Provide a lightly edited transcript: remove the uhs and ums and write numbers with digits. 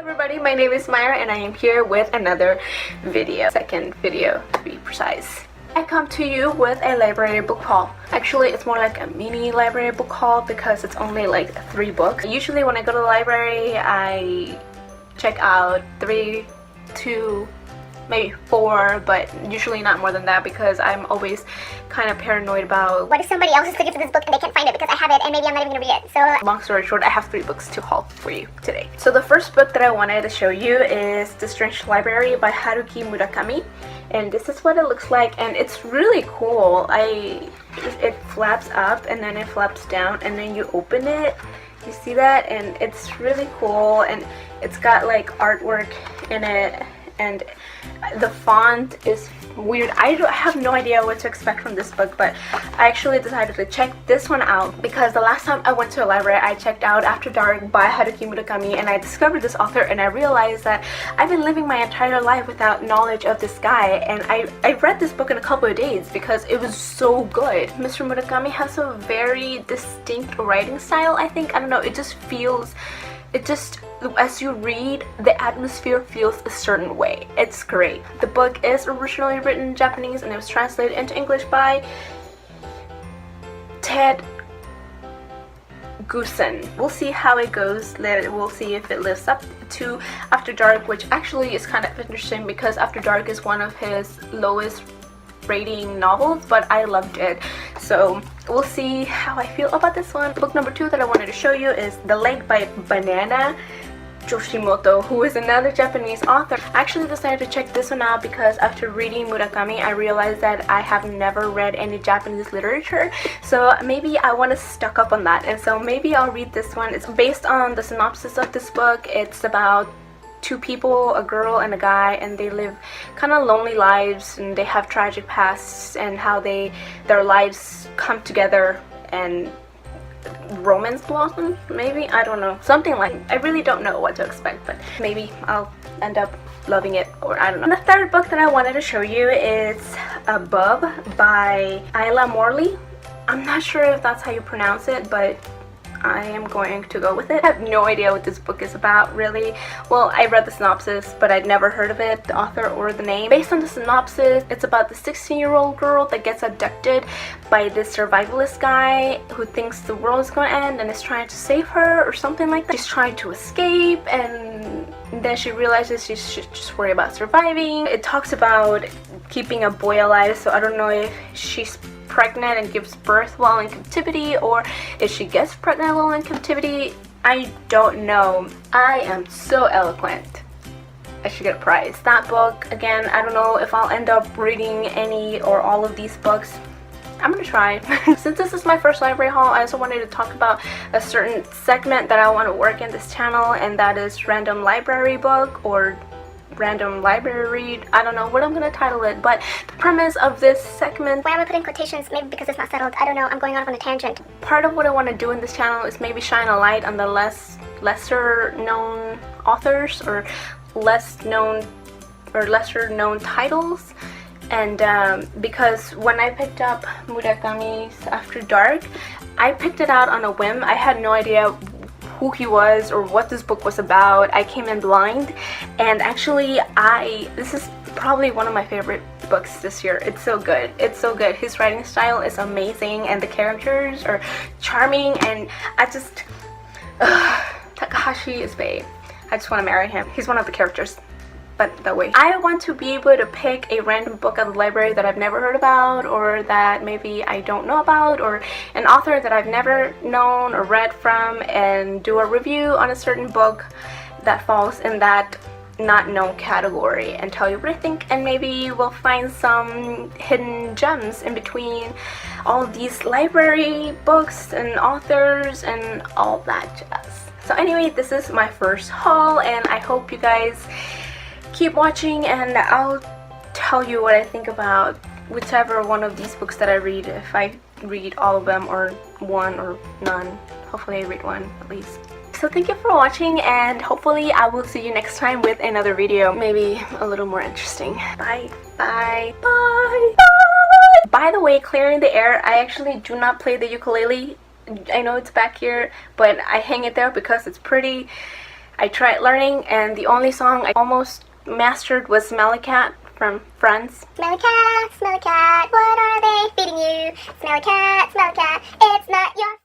Everybody, my name is Myra and I am here with another video, second video to be precise. I come to you with a library book haul. Actually, it's more like a mini library book haul because it's only like 3 books. Usually when I go to the library, I check out 3, 2, maybe 4, but usually not more than that because I'm always kind of paranoid about what if somebody else is looking for this book and they can't find it because I have it and maybe I'm not even gonna read it. So long story short, I have 3 books to haul for you today. So the first book that I wanted to show you is The Strange Library by Haruki Murakami, and this is what it looks like, and it's really cool. It flaps up and then it flaps down and then you open it. You see that? And it's really cool, and it's got like artwork in it, and the font is weird. I have no idea what to expect from this book, but I actually decided to check this one out because the last time I went to a library, I checked out After Dark by Haruki Murakami, and I discovered this author, and I realized that I've been living my entire life without knowledge of this guy, and I read this book in a couple of days because it was so good. Mr. Murakami has a very distinct writing style, I think. I don't know, it just feels, as you read, the atmosphere feels a certain way. It's great. The book is originally written in Japanese and it was translated into English by Ted Goosen. We'll see how it goes. We'll see if it lives up to After Dark, which actually is kind of interesting because After Dark is one of his lowest rating novels, but I loved it, so we'll see how I feel about this one. Book number 2 that I wanted to show you is The Lake by Banana Yoshimoto, who is another Japanese author. I actually decided to check this one out because after reading Murakami, I realized that I have never read any Japanese literature, so maybe I want to stock up on that, and so maybe I'll read this one. It's based on the synopsis of this book. It's about 2 people, a girl and a guy, and they live kind of lonely lives, and they have tragic pasts, and how their lives come together and romance blossom, maybe? I don't know, something like, I really don't know what to expect, but maybe I'll end up loving it, or I don't know. And the third book that I wanted to show you is Above by Isla Morley. I'm not sure if that's how you pronounce it, but I am going to go with it. I have no idea what this book is about, really. Well, I read the synopsis, but I'd never heard of it, the author or the name. Based on the synopsis, it's about the 16-year-old girl that gets abducted by this survivalist guy who thinks the world is going to end and is trying to save her or something like that. She's trying to escape, and then she realizes she should just worry about surviving. It talks about keeping a boy alive, so I don't know if she's pregnant and gives birth while in captivity, or if she gets pregnant while in captivity. I don't know. I am so eloquent. I should get a prize. That book, again, I don't know if I'll end up reading any or all of these books. I'm gonna try. Since this is my first library haul, I also wanted to talk about a certain segment that I want to work in this channel, and that is random library book or random library read. I don't know what I'm gonna title it, but the premise of this segment, why am I putting quotations? Maybe because it's not settled. I don't know. I'm going off on a tangent. part of what I want to do in this channel is maybe shine a light on the lesser known authors, or lesser known titles. And because when I picked up Murakami's After Dark, I picked it out on a whim. I had no idea who he was or what this book was about. I came in blind, and actually this is probably one of my favorite books this year. It's so good. It's so good. His writing style is amazing, and the characters are charming, and I just Takahashi is babe. I just want to marry him. He's one of the characters, but that way. I want to be able to pick a random book at the library that I've never heard about, or that maybe I don't know about, or an author that I've never known or read from, and do a review on a certain book that falls in that not known category and tell you what I think, and maybe we'll find some hidden gems in between all these library books and authors and all that jazz. So anyway, this is my first haul, and I hope you guys keep watching, and I'll tell you what I think about whichever one of these books that I read, if I read all of them or one or none. Hopefully I read one at least. So thank you for watching, and hopefully I will see you next time with another video, maybe a little more interesting. Bye, bye, bye, bye. By the way, clearing the air, I actually do not play the ukulele. I know it's back here, but I hang it there because it's pretty. I tried learning, and the only song I almost mastered was Smelly Cat from Friends. Smelly cat, what are they feeding you? Smelly cat, it's not your fault.